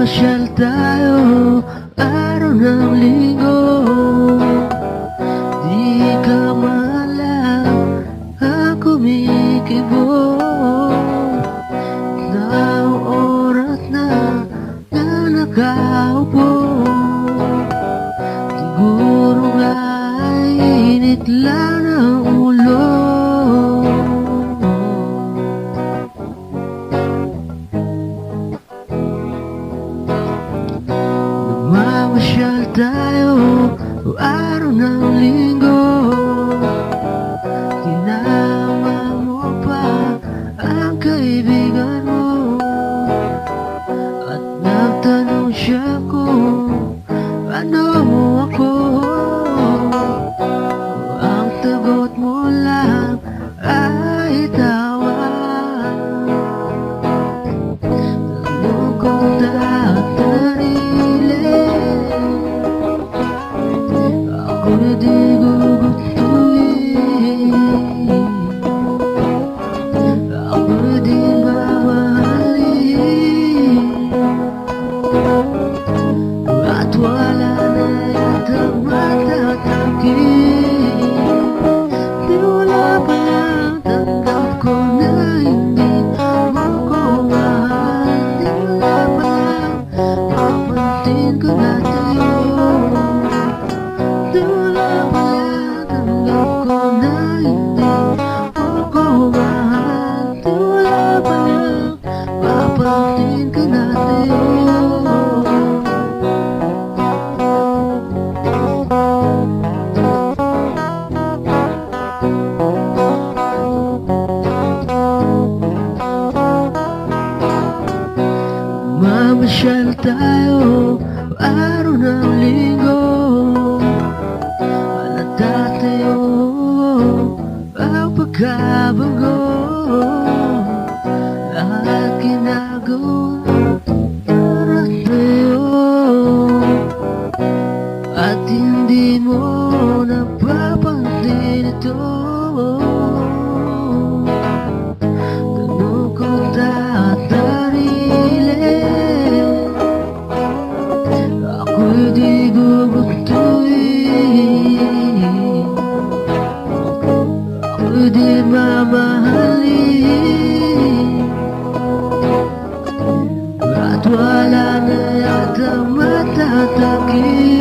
Mamasyal tayo araw ng linggo. Di ka man lang ang kumikibo. Ng oras na nakaupo. Siguro nga'y init lang ng ulo. Mamasyal tayo araw ng linggo. Tinama mo pa ang kaibigan mo at nagtanong siya kung ano ako. Ang sagot mo lang ay tawa. Tanong kong ako'y di gugustuhin, ako'y di mamahalin, at wala na yatang matatangkin. Di wala pa lang tanggap ko na hindi mo ko mahal. Di wala pa lang mapansin ko na tayo. Di wala pa lang tanggap ko na hindi mo ko mahal. Di wala pa lang mapansin ko na tayo. Mamasyal tayo araw ng linggo. Halata tayo ang pagkabago. Lahat ginagawa para sa'yo at hindi mo napapansin ito. Tanong ko ako'y di gugustuhin, ako'y di mamahalin, at wala na yatang matatangkin.